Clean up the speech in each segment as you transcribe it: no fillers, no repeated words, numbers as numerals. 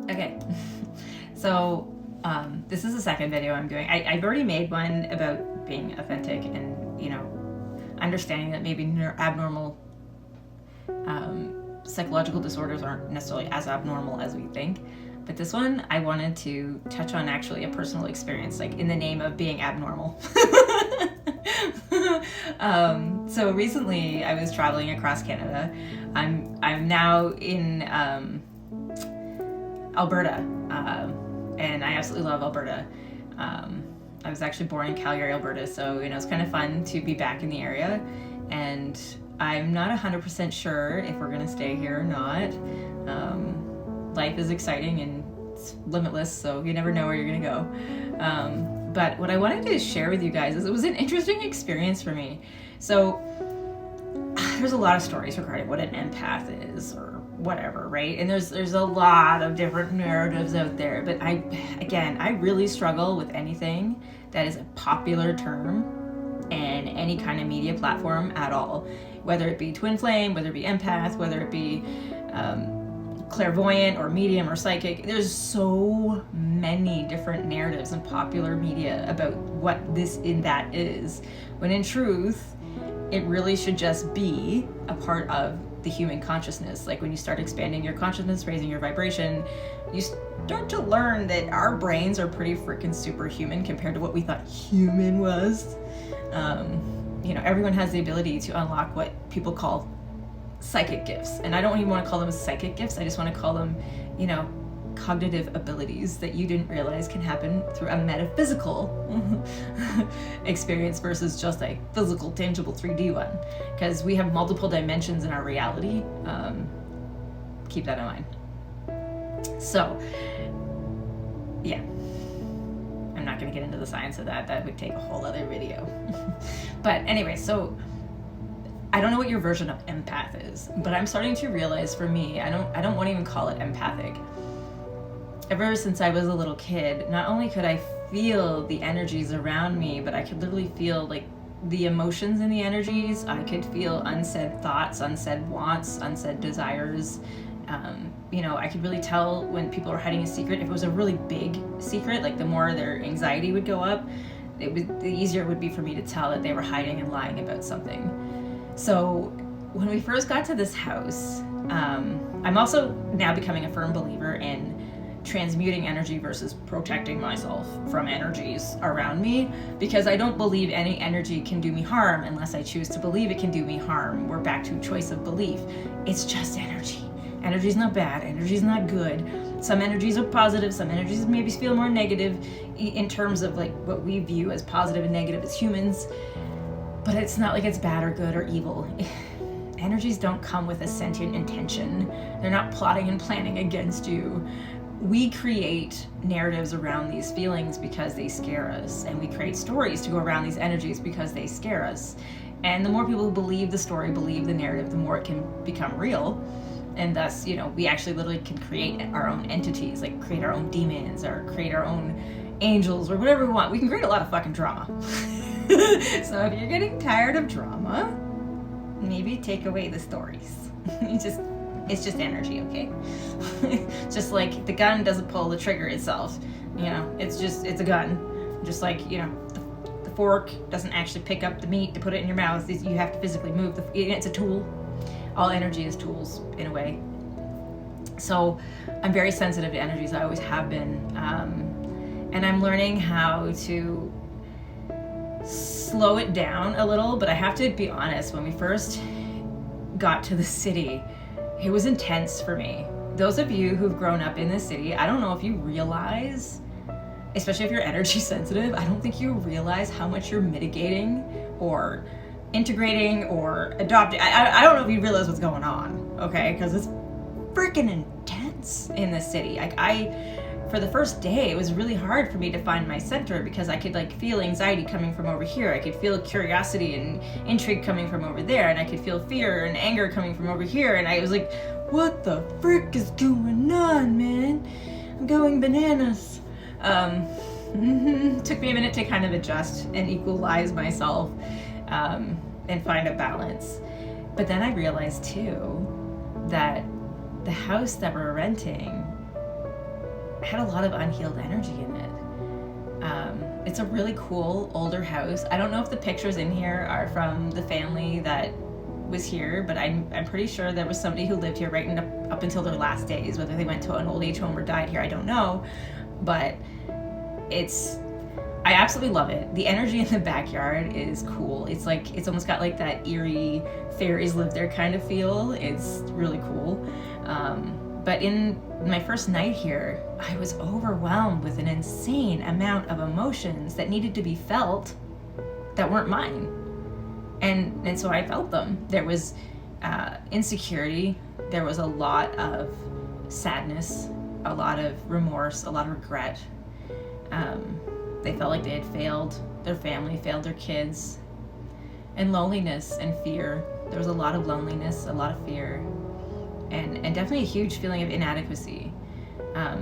Okay, so this is the second video I'm doing. I've already made one about being authentic and, you know, understanding that maybe abnormal psychological disorders aren't necessarily as abnormal as we think. But this one, I wanted to touch on actually a personal experience, like in the name of being abnormal. So recently I was traveling across Canada. I'm now in Alberta, and I absolutely love Alberta. I was actually born in Calgary, Alberta, so you know it's kind of fun to be back in the area. And I'm not 100% sure if we're gonna stay here or not. Life is exciting and it's limitless, so you never know where you're gonna go. But what I wanted to share with you guys is it was an interesting experience for me. So there's a lot of stories regarding what an empath is or whatever, right? And there's a lot of different narratives out there, but I really struggle with anything that is a popular term in any kind of media platform at all, whether it be twin flame, whether it be empath, whether it be clairvoyant or medium or psychic. There's so many different narratives in popular media about what this and that is, when in truth it really should just be a part of the human consciousness. Like when you start expanding your consciousness, raising your vibration, you start to learn that our brains are pretty freaking superhuman compared to what we thought human was. You know, everyone has the ability to unlock what people call psychic gifts. And I don't even want to call them psychic gifts. I just want to call them, you know, cognitive abilities that you didn't realize can happen through a metaphysical experience versus just a physical, tangible 3D one. Because we have multiple dimensions in our reality. Keep that in mind. So, yeah. I'm not going to get into the science of that. That would take a whole other video. But anyway, so I don't know what your version of empath is, but I'm starting to realize for me, I don't want to even call it empathic. Ever since I was a little kid, not only could I feel the energies around me, but I could literally feel like the emotions in the energies. I could feel unsaid thoughts, unsaid wants, unsaid desires. You know, I could really tell when people are hiding a secret. If it was a really big secret, like the more their anxiety would go up, the easier it would be for me to tell that they were hiding and lying about something. So when we first got to this house, I'm also now becoming a firm believer in transmuting energy versus protecting myself from energies around me, because I don't believe any energy can do me harm unless I choose to believe it can do me harm. We're back to choice of belief. It's just energy. Energy's not bad. Energy's not good. Some energies are positive. Some energies maybe feel more negative in terms of like what we view as positive and negative as humans. But it's not like it's bad or good or evil. Energies don't come with a sentient intention. They're not plotting and planning against you. We create narratives around these feelings because they scare us, and we create stories to go around these energies because they scare us. And the more people who believe the story, believe the narrative, the more it can become real. And thus, you know, we actually literally can create our own entities, like create our own demons or create our own angels or whatever we want. We can create a lot of fucking drama. So if you're getting tired of drama, maybe take away the stories. It's just energy, okay? Just like the gun doesn't pull the trigger itself, you know, it's a gun. Just like, you know, the fork doesn't actually pick up the meat to put it in your mouth. You have to physically move it's a tool. All energy is tools in a way. So I'm very sensitive to energies. I always have been. And I'm learning how to slow it down a little, but I have to be honest, when we first got to the city, it was intense for me. Those of you who've grown up in this city, I don't know if you realize, especially if you're energy sensitive, I don't think you realize how much you're mitigating or integrating or adopting. I don't know if you realize what's going on, okay? Because it's freaking intense in this city. Like for the first day, it was really hard for me to find my center because I could like feel anxiety coming from over here. I could feel curiosity and intrigue coming from over there, and I could feel fear and anger coming from over here. And I was like, what the frick is going on, man? I'm going bananas. Took me a minute to kind of adjust and equalize myself and find a balance. But then I realized too that the house that we're renting had a lot of unhealed energy in it. It's a really cool older house. I don't know if the pictures in here are from the family that was here, but I'm pretty sure there was somebody who lived here right up until their last days. Whether they went to an old age home or died here, I don't know. But I absolutely love it. The energy in the backyard is cool. It's almost got like that eerie fairies live there kind of feel. It's really cool. But in my first night here, I was overwhelmed with an insane amount of emotions that needed to be felt that weren't mine. And so I felt them. There was insecurity. There was a lot of sadness, a lot of remorse, a lot of regret. They felt like they had failed their family, failed their kids. And loneliness and fear. There was a lot of loneliness, a lot of fear. And definitely a huge feeling of inadequacy.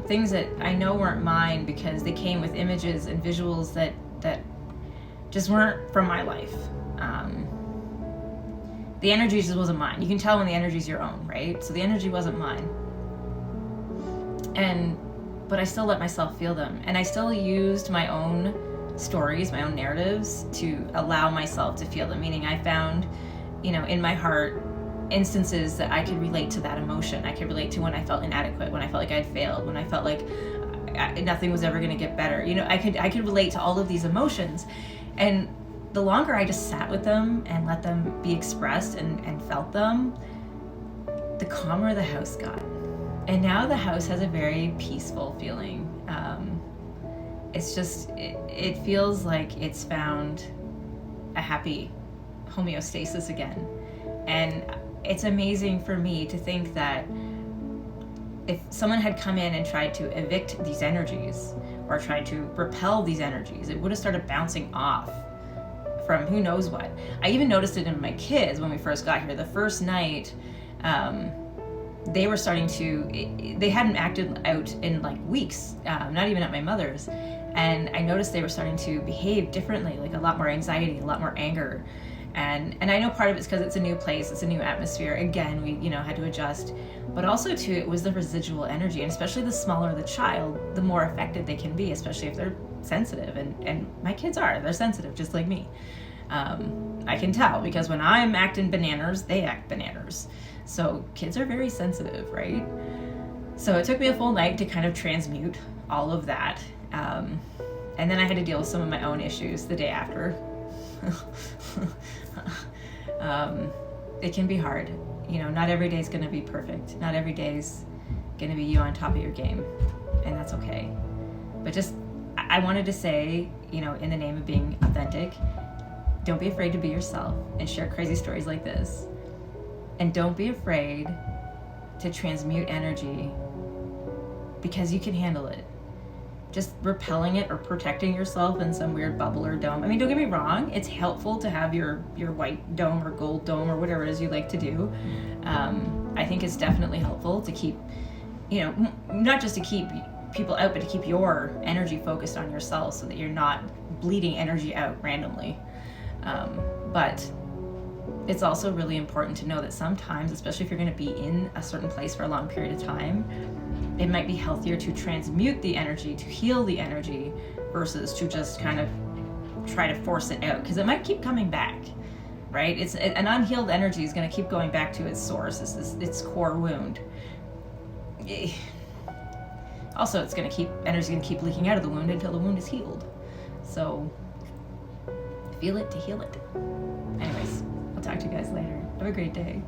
Things that I know weren't mine because they came with images and visuals that just weren't from my life. The energy just wasn't mine. You can tell when the energy's your own, right? So the energy wasn't mine. But I still let myself feel them. And I still used my own stories, my own narratives to allow myself to feel them. Meaning I found, in my heart, instances that I could relate to that emotion. I could relate to when I felt inadequate, when I felt like I'd failed, when I felt like nothing was ever going to get better. I could relate to all of these emotions. And the longer I just sat with them and let them be expressed and felt them, the calmer the house got. And now the house has a very peaceful feeling. It feels like it's found a happy homeostasis again. And it's amazing for me to think that if someone had come in and tried to evict these energies or tried to repel these energies, it would have started bouncing off from who knows what. I even noticed it in my kids when we first got here. The first night, they were starting to, they hadn't acted out in like weeks, not even at my mother's. And I noticed they were starting to behave differently, like a lot more anxiety, a lot more anger. And I know part of it's because it's a new place, it's a new atmosphere. Again, we had to adjust. But also too, it was the residual energy, and especially the smaller the child, the more affected they can be, especially if they're sensitive. And my kids they're sensitive, just like me. I can tell because when I'm acting bananas, they act bananas. So kids are very sensitive, right? So it took me a full night to kind of transmute all of that. And then I had to deal with some of my own issues the day after. It can be hard. Not every day is going to be perfect. Not every day is going to be you on top of your game. And that's okay. But I wanted to say, in the name of being authentic, don't be afraid to be yourself and share crazy stories like this. And don't be afraid to transmute energy because you can handle it. Just repelling it or protecting yourself in some weird bubble or dome. I mean, don't get me wrong, it's helpful to have your white dome or gold dome or whatever it is you like to do. I think it's definitely helpful to keep, not just to keep people out, but to keep your energy focused on yourself so that you're not bleeding energy out randomly. But it's also really important to know that sometimes, especially if you're going to be in a certain place for a long period of time, it might be healthier to transmute the energy, to heal the energy, versus to just kind of try to force it out, because it might keep coming back, right? An unhealed energy is going to keep going back to its source, its core wound. Also, energy's going to keep leaking out of the wound until the wound is healed. So, feel it to heal it. Anyways, I'll talk to you guys later. Have a great day.